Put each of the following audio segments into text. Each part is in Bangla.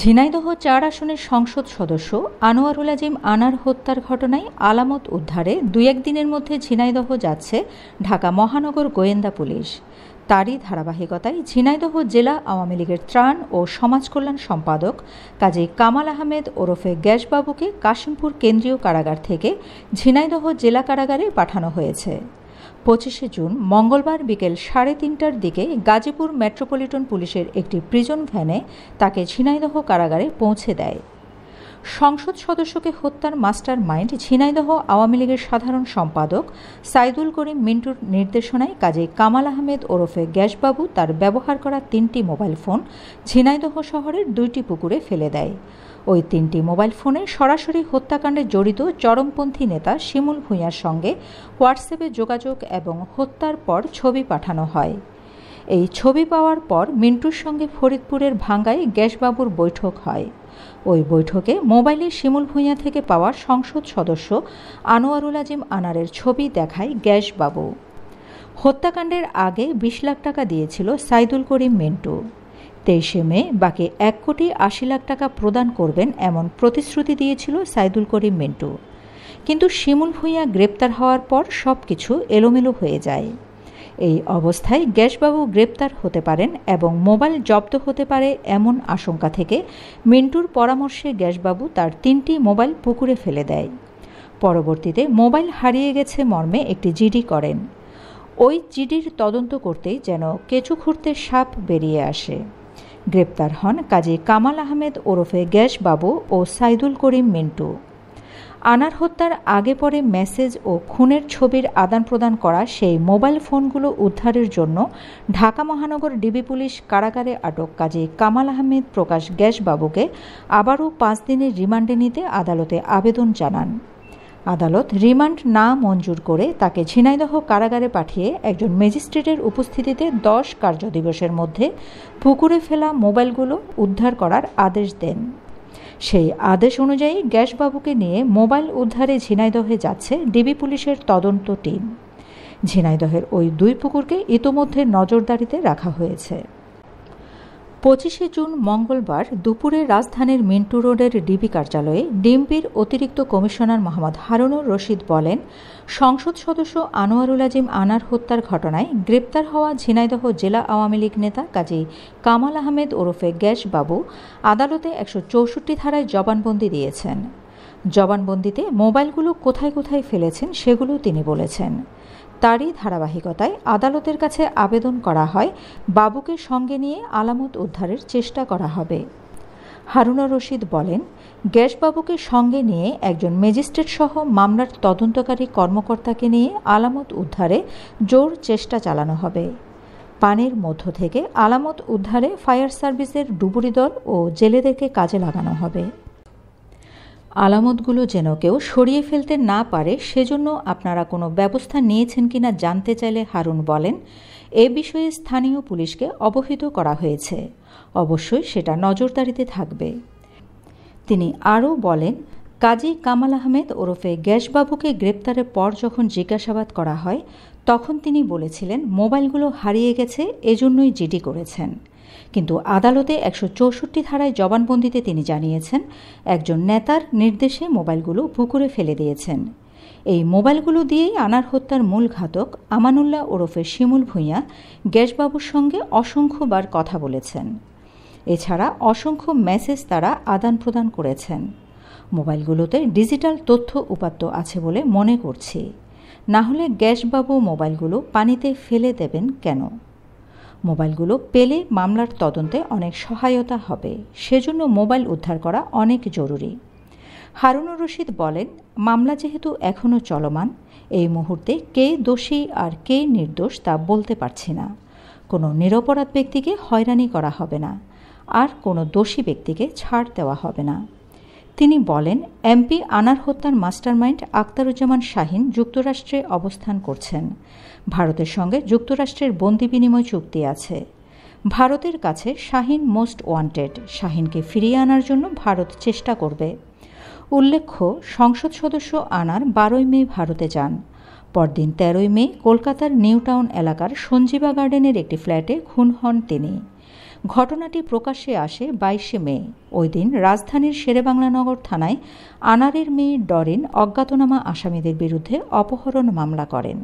ঝিনাইদহ ৪ আসনের সংসদ সদস্য আনোয়ারুল আজিম আনার হত্যার ঘটনায় আলামত উদ্ধারে ২-১ দিনের মধ্যে ঝিনাইদহ যাচ্ছে ঢাকা মহানগর গোয়েন্দা পুলিশ। তারই ধারাবাহিকতায় ঝিনাইদহ জেলা আওয়ামী লীগের ত্রাণ ও সমাজকল্যাণ সম্পাদক কাজী কামাল আহমেদ ওরফে গ্যাসবাবুকে কাশিমপুর কেন্দ্রীয় কারাগার থেকে ঝিনাইদহ জেলা কারাগারে পাঠানো হয়েছে। ২৫ জুন মঙ্গলবার বিকেল ৩:৩০টার দিকে গাজীপুর মেট্রোপলিটন পুলিশের একটি প্রিজন ভ্যানে তাকে ঝিনাইদহ কারাগারে পৌঁছে দেয়। সংসদ সদস্যকে হত্যার মাস্টার মাইন্ড ঝিনাইদহ আওয়ামী লীগের সাধারণ সম্পাদক সাইদুল করিম মিন্টুর নির্দেশনায় কাজী কামাল আহমেদ ওরফে গ্যাসবাবু তার ব্যবহার করা ৩টি মোবাইল ফোন ঝিনাইদহ শহরের ২টি পুকুরে ফেলে দেয়। ওই ৩টি মোবাইল ফোনে সরাসরি হত্যাকাণ্ডে জড়িত চরমপন্থী নেতা শিমুল ভূঁইয়ার সঙ্গে হোয়াটসঅ্যাপে যোগাযোগ এবং হত্যার পর ছবি পাঠানো হয়। এই ছবি পাওয়ার পর মিন্টুর সঙ্গে ফরিদপুরের ভাঙ্গায় গ্যাসবাবুর বৈঠক হয়। ওই বৈঠকে মোবাইলে শিমুল ভূঁইয়া থেকে পাওয়া সংসদ সদস্য আনোয়ারুল আজিম আনারের ছবি দেখায় গ্যাসবাবু। হত্যাকাণ্ডের আগে ২০ লাখ টাকা দিয়েছিল সাইদুল করিম মিন্টু। ২৩ মে বাকি ১,৮০,০০,০০০ টাকা প্রদান করবেন এমন প্রতিশ্রুতি দিয়েছিল সাইদুল করিম মিন্টু। কিন্তু শিমুল ভূঁইয়া গ্রেপ্তার হওয়ার পর সব কিছু এলোমেলো হয়ে যায়। এই অবস্থায় গ্যাসবাবু গ্রেপ্তার হতে পারেন এবং মোবাইল জব্দ হতে পারে এমন আশঙ্কা থেকে মিন্টুর পরামর্শে গ্যাসবাবু তার ৩টি মোবাইল পুকুরে ফেলে দেয়। পরবর্তীতে মোবাইল হারিয়ে গেছে মর্মে একটি জিডি করেন। ওই জিডির তদন্ত করতেই যেন কেঁচো খুঁড়তে সাপ বেরিয়ে আসে। গ্রেপ্তার হন কাজী কামাল আহমেদ ওরফে গ্যাসবাবু ও সাইদুল করিম মিন্টু। আনার হত্যার আগে পরে মেসেজ ও খুনের ছবির আদান প্রদান করা সেই মোবাইল ফোনগুলো উদ্ধারের জন্য ঢাকা মহানগর ডিবি পুলিশ কারাগারে আটক কাজী কামাল আহমেদ প্রকাশ গ্যাসবাবুকে আবারও ৫ দিনের রিমান্ডে নিতে আদালতে আবেদন জানান। আদালত রিমান্ড না মঞ্জুর করে তাকে ঝিনাইদহ কারাগারে পাঠিয়ে একজন ম্যাজিস্ট্রেটের উপস্থিতিতে ১০ কার্যদিবসের মধ্যে পুকুরে ফেলা মোবাইলগুলো উদ্ধার করার আদেশ দেন। সেই আদেশ অনুযায়ী গ্যাসবাবুকে নিয়ে মোবাইল উদ্ধারে ঝিনাইদহে যাচ্ছে ডিবি পুলিশের তদন্ত টিম। ঝিনাইদহের ওই ২ পুকুরকে ইতোমধ্যে নজরদারিতে রাখা হয়েছে। ২৫ জুন মঙ্গলবার দুপুরে রাজধানীর মিন্টু রোডের ডিবি কার্যালয়ে ডিএমপির অতিরিক্ত কমিশনার মোহাম্মদ হারুনুর রশিদ বলেন, সংসদ সদস্য আনোয়ারুল আজিম আনার হত্যার ঘটনায় গ্রেপ্তার হওয়া ঝিনাইদহ জেলা আওয়ামী লীগ নেতা কাজী কামাল আহমেদ ওরফে গ্যাসবাবু আদালতে ১৬৪ ধারায় জবানবন্দি দিয়েছেন। জবানবন্দিতে মোবাইলগুলো কোথায় কোথায় ফেলেছেন সেগুলো তিনি বলেছেন। তারই ধারাবাহিকতায় আদালতের কাছে আবেদন করা হয় বাবুকে সঙ্গে নিয়ে আলামত উদ্ধারের চেষ্টা করা হবে। হারুনুর রশিদ বলেন, গ্যাসবাবুকে সঙ্গে নিয়ে একজন ম্যাজিস্ট্রেট সহ মামলার তদন্তকারী কর্মকর্তাকে নিয়ে আলামত উদ্ধারে জোর চেষ্টা চালানো হবে। পানির মধ্য থেকে আলামত উদ্ধারে ফায়ার সার্ভিসের ডুবুরি দল ও জেলেদেরকে কাজে লাগানো হবে। আলামতগুলো যেন কেউ সরিয়ে ফেলতে না পারে সেজন্য আপনারা কোনো ব্যবস্থা নিয়েছেন কিনা জানতে চাইলে হারুন বলেন, এ বিষয়ে স্থানীয় পুলিশকে অবহিত করা হয়েছে, অবশ্যই সেটা নজরদারিতে থাকবে। তিনি আরও বলেন, কাজী কামাল আহমেদ ওরফে গ্যাসবাবুকে গ্রেপ্তারের পর যখন জিজ্ঞাসাবাদ করা হয় তখন তিনি বলেছিলেন মোবাইলগুলো হারিয়ে গেছে, এজন্যই জিডি করেছেন। কিন্তু আদালতে ১৬৪ ধারায় জবানবন্দিতে তিনি জানিয়েছেন একজন নেতার নির্দেশে মোবাইলগুলো পুকুরে ফেলে দিয়েছেন। এই মোবাইলগুলো দিয়েই আনার হত্যার মূল ঘাতক আমানুল্লাহ ওরফে শিমুল ভূঁইয়া গ্যাসবাবুর সঙ্গে অসংখ্যবার কথা বলেছেন। এছাড়া অসংখ্য মেসেজ তারা আদান প্রদান করেছেন। মোবাইলগুলোতে ডিজিটাল তথ্য উপাত্ত আছে বলে মনে করছি, না হলে গ্যাসবাবু মোবাইলগুলো পানিতে ফেলে দেবেন কেন? মোবাইলগুলো পেলে মামলার তদন্তে অনেক সহায়তা হবে, সেজন্য মোবাইল উদ্ধার করা অনেক জরুরি। হারুনুর রশিদ বলেন, মামলা যেহেতু এখনও চলমান, এই মুহূর্তে কে দোষী আর কে নির্দোষ তা বলতে পারছি না। কোনো নিরপরাধ ব্যক্তিকে হয়রানি করা হবে না, আর কোনো দোষী ব্যক্তিকে ছাড় দেওয়া হবে না। তিনি বলেন, এমপি আনার হত্যার মাস্টারমাইন্ড আখতারুজ্জামান শাহীন যুক্তরাষ্ট্রে অবস্থান করছেন। ভারতের সঙ্গে যুক্তরাষ্ট্রের বন্দি বিনিময় চুক্তি আছে। ভারতের কাছে শাহীন মোস্ট ওয়ান্টেড। শাহীনকে ফিরিয়ে আনার জন্য ভারত চেষ্টা করবে। উল্লেখ্য, সংসদ সদস্য আনার ১২ মে ভারতে যান। পরদিন ১৩ মে কলকাতার নিউ টাউন এলাকার সঞ্জীবা গার্ডেনের একটি ফ্ল্যাটে খুন হন তিনি। ঘটনাটি প্রকাশ্যে আসে 22 মে। ওই দিন রাজধানীর শেরেবাংলানগর থানায় আনারের মেয়ে ডরিন অজ্ঞাতনামা আসামিদের বিরুদ্ধে অপহরণ মামলা করেন।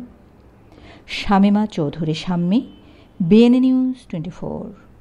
Shamima Chowdhury Shammi, BNA news 24।